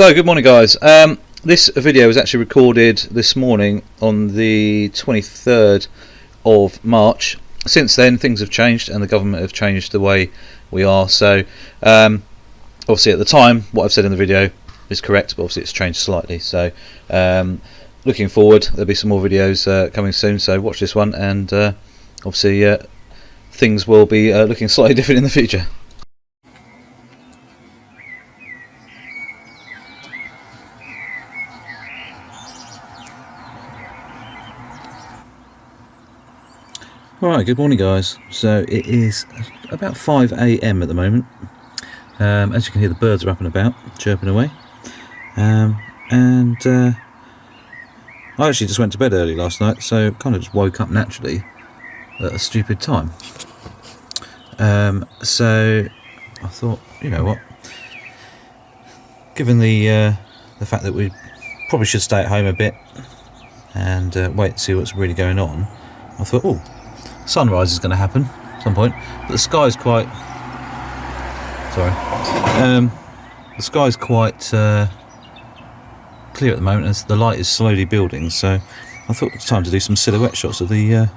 So good morning guys. This video was actually recorded this morning on the 23rd of March. Since then things have changed and the government have changed the way we are, so obviously at the time what I've said in the video is correct, but obviously it's changed slightly. So looking forward, there'll be some more videos coming soon, so watch this one, and obviously things will be looking slightly different in the future. Alright, good morning guys. So it is about 5 AM at the moment. As you can hear, the birds are up and about, chirping away. I actually just went to bed early last night, so kind of just woke up naturally at a stupid time. So I thought, you know what, given the fact that we probably should stay at home a bit and wait to see what's really going on, I thought, oh, sunrise is going to happen at some point, but the sky's quite the sky's quite clear at the moment as the light is slowly building, so I thought it's time to do some silhouette shots of the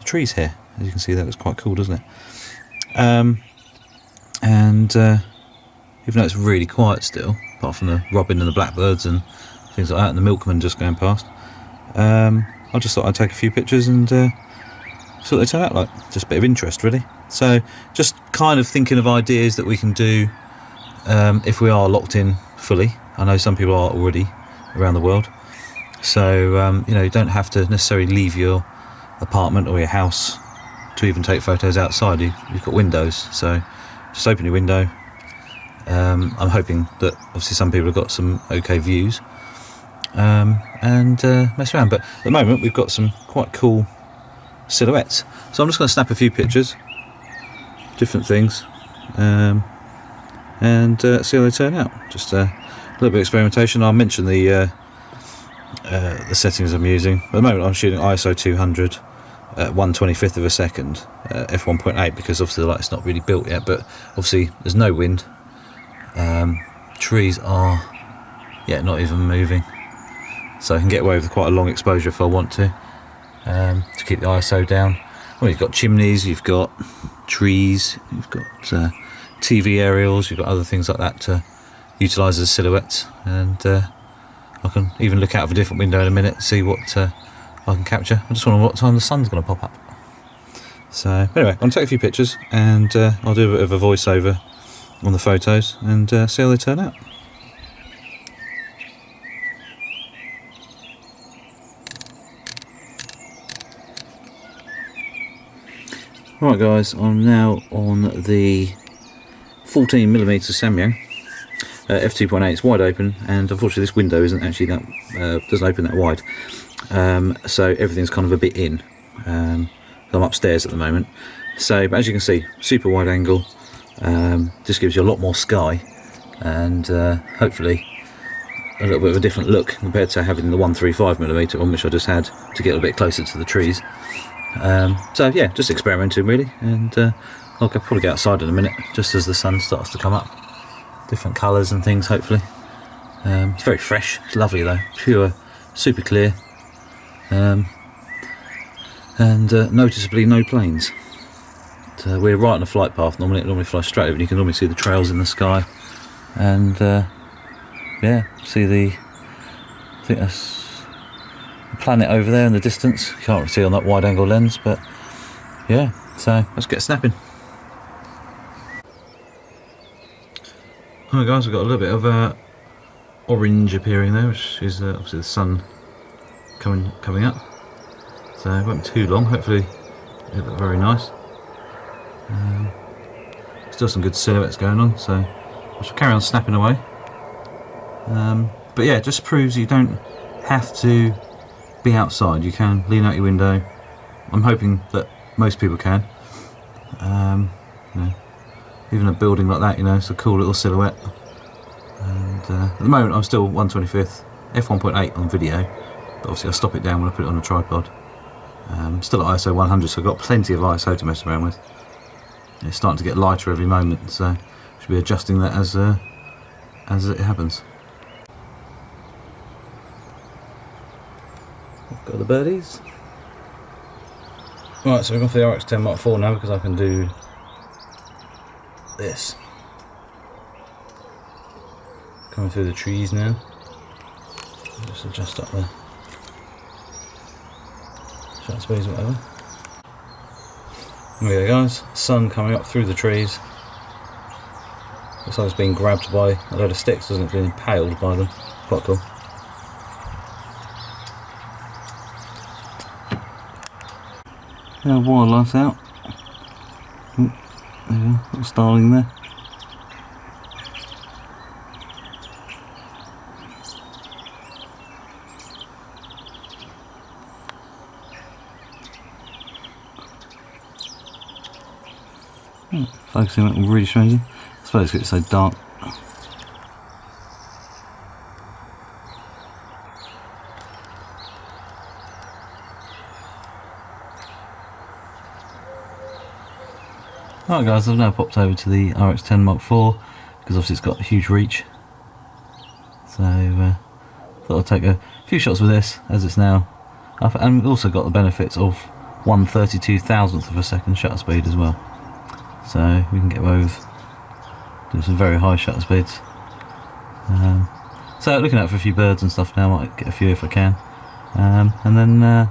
trees here. As you can see, that was quite cool, doesn't it? Even though it's really quiet still, apart from the robin and the blackbirds and things like that, and the milkman just going past, I just thought I'd take a few pictures and see what they turn out like. Just a bit of interest really. So just kind of thinking of ideas that we can do if we are locked in fully. I know some people are already around the world, so you know, you don't have to necessarily leave your apartment or your house to even take photos outside. You've got windows, so just open your window. I'm hoping that obviously some people have got some okay views, and mess around, but at the moment we've got some quite cool silhouettes, so I'm just going to snap a few pictures, different things, and see how they turn out. Just a little bit of experimentation. I'll mention the settings I'm using. At the moment I'm shooting ISO 200 at 1/25th of a second, f1.8, because obviously the light's not really built yet, but obviously there's no wind, trees are not even moving, so I can get away with quite a long exposure if I want to keep the ISO down. Well, you've got chimneys, you've got trees, you've got TV aerials, you've got other things like that to utilise as silhouettes, and I can even look out of a different window in a minute, see what I can capture. I just wonder what time the sun's going to pop up. So anyway, I'm going to take a few pictures, and I'll do a bit of a voiceover on the photos and see how they turn out. Right guys, I'm now on the 14mm Samyang f2.8. It's wide open, and unfortunately this window isn't actually that doesn't open that wide, so everything's kind of a bit in. I'm upstairs at the moment, so but as you can see, super wide angle. Just gives you a lot more sky, and hopefully a little bit of a different look compared to having the 135mm on, which I just had to get a bit closer to the trees. So yeah, just experimenting really, and I'll probably go outside in a minute just as the sun starts to come up. Different colours and things, hopefully. It's very fresh, it's lovely though, pure, super clear, and noticeably no planes. So we're right on a flight path. Normally it normally flies straight over, and you can normally see the trails in the sky, and yeah, see I think that's the planet over there in the distance. You can't really see on that wide angle lens, but yeah, so let's get snapping. Alright guys, we've got a little bit of orange appearing there, which is obviously the sun coming up, so it won't be too long. Hopefully it'll look very nice. Still some good silhouettes going on, so I shall carry on snapping away. But yeah, it just proves you don't have to be outside. You can lean out your window. I'm hoping that most people can. You know, even a building like that, you know, it's a cool little silhouette. And at the moment I'm still 1/25th, f1.8 on video, but obviously I'll stop it down when I put it on a tripod. Still at ISO 100, so I've got plenty of ISO to mess around with. It's starting to get lighter every moment, so I should be adjusting that as it happens. I've got the birdies. Right, so we've gone for the Rx10 Mark IV now because I can do this. Coming through the trees now. Just adjust up the shutter speeds or whatever. There we go guys, sun coming up through the trees. Looks like it's being grabbed by a load of sticks, doesn't it? Being impaled by them. Quite cool. Wildlife out. Oh, there you go, little starling there. Focusing on it really strangely. I suppose it's so dark. Alright guys, I've now popped over to the Rx10 Mark IV because obviously it's got a huge reach. So thought I'd take a few shots with this as it's now up, and we've also got the benefits of 1/32,000th of a second shutter speed as well. So we can get away with doing some very high shutter speeds. So looking out for a few birds and stuff now, might get a few if I can. And then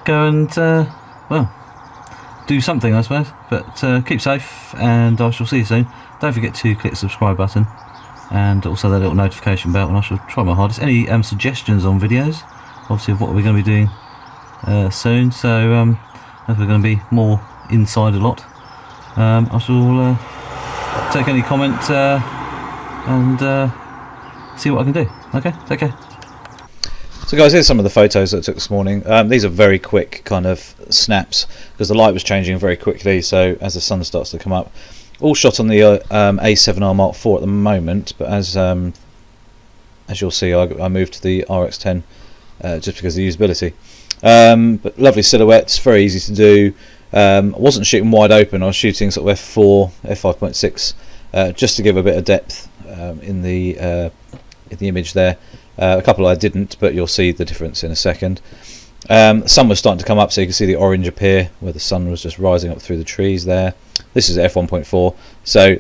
go and, well, do something I suppose. But keep safe and I shall see you soon. Don't forget to click the subscribe button and also that little notification bell, and I shall try my hardest. Any suggestions on videos, obviously, of what we're going to be doing soon. So if we're going to be more inside a lot, I shall take any comment and see what I can do. Okay, take care. So guys, here's some of the photos that I took this morning. These are very quick kind of snaps because the light was changing very quickly, so as the sun starts to come up. All shot on the A7R Mark IV at the moment, but as you'll see, I moved to the Rx10 just because of the usability. But lovely silhouettes, very easy to do. I wasn't shooting wide open, I was shooting sort of f4, f5.6, just to give a bit of depth in the image there. A couple I didn't, but you'll see the difference in a second. The sun was starting to come up, so you can see the orange appear where the sun was just rising up through the trees there. This is f1.4, so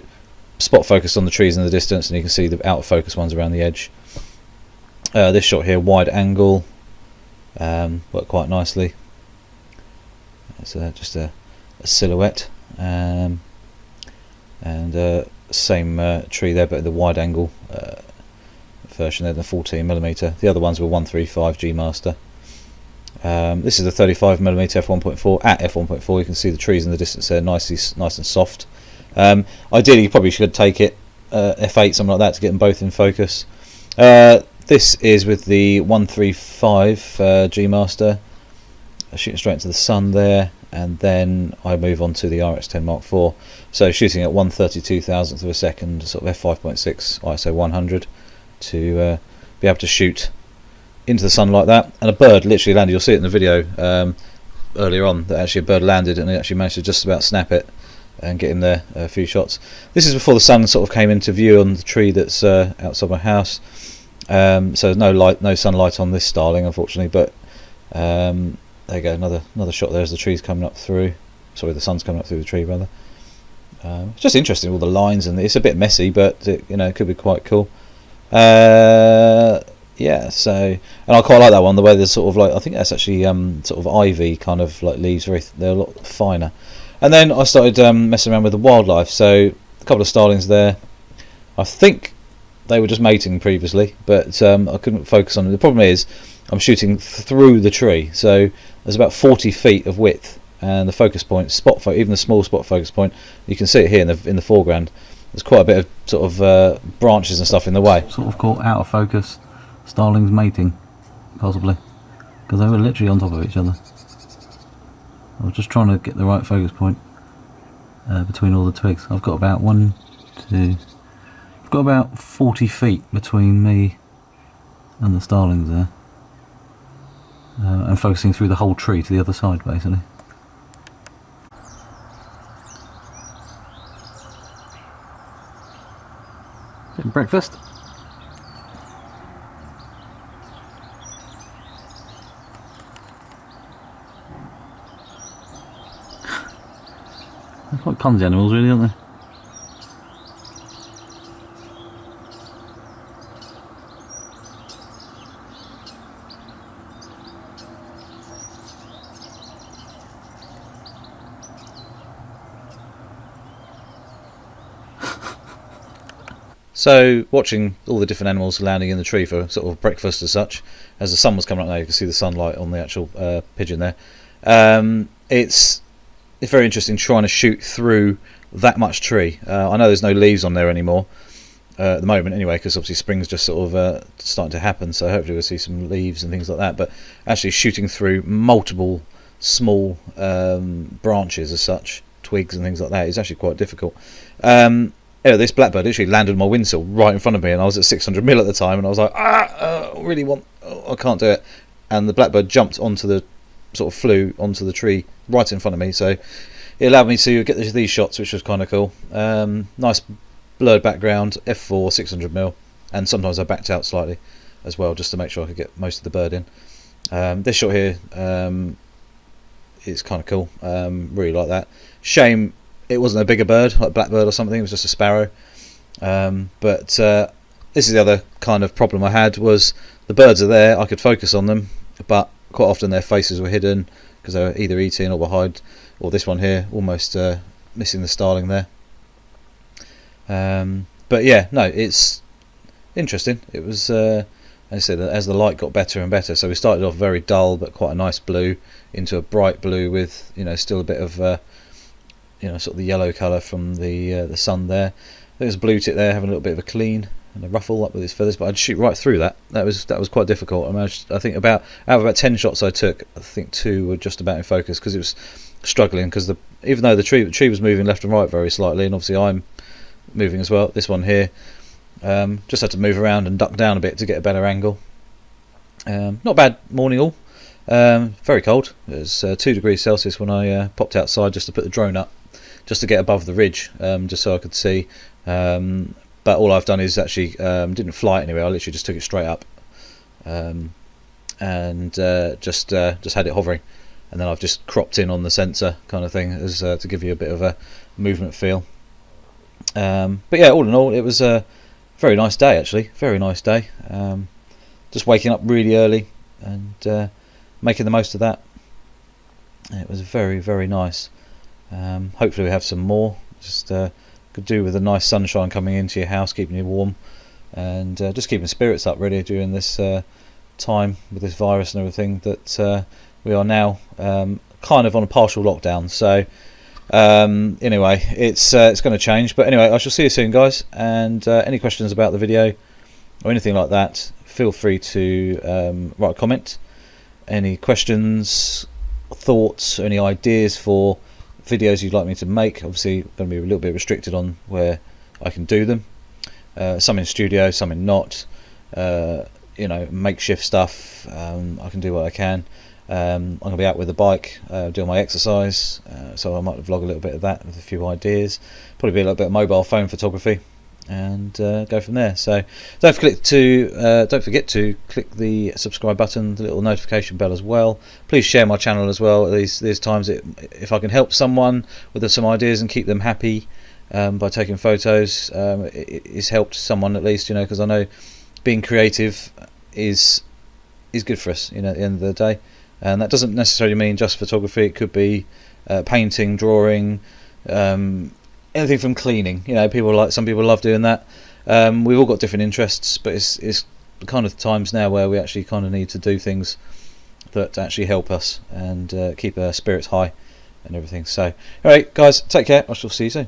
spot focus on the trees in the distance, and you can see the out of focus ones around the edge. This shot here, wide angle, worked quite nicely. It's just a silhouette, and same tree there, but the wide angle version there, the 14mm. The other ones were 135 G Master. This is the 35mm f1.4. At f1.4, you can see the trees in the distance there, nice and soft. Ideally, you probably should take it f8, something like that, to get them both in focus. This is with the 135 G Master, shooting straight into the sun there, and then I move on to the Rx10 Mark IV. So shooting at 1/32,000th of a second, sort of f5.6 ISO 100, to be able to shoot into the sun like that. And a bird literally landed. You'll see it in the video earlier on that actually a bird landed and it actually managed to just about snap it and get in there a few shots. This is before the sun sort of came into view on the tree that's outside my house. So no sunlight on this starling, unfortunately, but there you go, another shot there as the tree's coming up through. Sorry, the sun's coming up through the tree rather. It's just interesting, all the lines, and it's a bit messy, but it could be quite cool. Yeah, so, and I quite like that one, the way there's sort of like, I think that's actually sort of ivy kind of like leaves, they're a lot finer. And then I started messing around with the wildlife, so a couple of starlings there. I think they were just mating previously, but I couldn't focus on them. The problem is I'm shooting through the tree, so there's about 40 feet of width, and the focus point, even the small spot focus point, you can see it here in the foreground. There's quite a bit of sort of branches and stuff in the way. Sort of caught out of focus starlings mating, possibly, because they were literally on top of each other. I was just trying to get the right focus point between all the twigs. I've got about I've got about 40 feet between me and the starlings there, and focusing through the whole tree to the other side, basically. Getting breakfast. quite clumsy animals really, aren't they? So watching all the different animals landing in the tree for sort of breakfast as such, as the sun was coming up now, you can see the sunlight on the actual pigeon there. It's very interesting trying to shoot through that much tree. I know there's no leaves on there anymore at the moment anyway, because obviously spring's just sort of starting to happen, so hopefully we'll see some leaves and things like that, but actually shooting through multiple small branches as such, twigs and things like that, is actually quite difficult. This blackbird actually landed on my windsill right in front of me, and I was at 600mm at the time, and I was like, I can't do it. And the blackbird jumped onto the, sort of flew onto the tree right in front of me, so it allowed me to get these shots, which was kind of cool. Nice blurred background, f4, 600mm, and sometimes I backed out slightly as well, just to make sure I could get most of the bird in. This shot here is kind of cool, really like that. Shame it wasn't a bigger bird, like a blackbird or something, it was just a sparrow. But this is the other kind of problem I had, was the birds are there, I could focus on them, but quite often their faces were hidden because they were either eating or behind, or this one here, almost missing the starling there. But yeah, no, it's interesting. It was, as I said, as the light got better and better, so we started off very dull but quite a nice blue into a bright blue with, still a bit of sort of the yellow colour from the sun there. There's a blue tit there having a little bit of a clean and a ruffle up with his feathers, but I'd shoot right through that. That was quite difficult. I think out of about 10 shots I took, I think 2 were just about in focus because it was struggling, because even though the tree was moving left and right very slightly, and obviously I'm moving as well. This one here just had to move around and duck down a bit to get a better angle. Not bad morning all. Very cold. It was 2 degrees Celsius when I popped outside just to put the drone up, just to get above the ridge, just so I could see. But all I've done is actually didn't fly it anywhere. I literally just took it straight up, and just had it hovering, and then I've just cropped in on the sensor kind of thing as to give you a bit of a movement feel. But yeah, all in all, it was a very nice day actually. Very nice day. Just waking up really early and making the most of that. It was very, very nice. Hopefully we have some more. Just could do with a nice sunshine coming into your house, keeping you warm, and just keeping spirits up really during this time with this virus and everything that we are now kind of on a partial lockdown. So anyway, it's going to change, but anyway, I shall see you soon, guys, and any questions about the video or anything like that, feel free to write a comment. Any questions, thoughts, any ideas for videos you'd like me to make? Obviously going to be a little bit restricted on where I can do them, some in studio, some in not, makeshift stuff. I can do what I can. I'm going to be out with the bike doing my exercise, so I might vlog a little bit of that with a few ideas, probably be a little bit of mobile phone photography, and go from there. So don't forget to click the subscribe button, the little notification bell as well. Please share my channel as well. These times, if I can help someone with some ideas and keep them happy by taking photos, it's helped someone at least, because I know being creative is good for us, at the end of the day. And that doesn't necessarily mean just photography. It could be painting, drawing, anything from cleaning. Some people love doing that. We've all got different interests, but it's the kind of times now where we actually kind of need to do things that actually help us and keep our spirits high and everything. So, all right, guys, take care. I shall see you soon.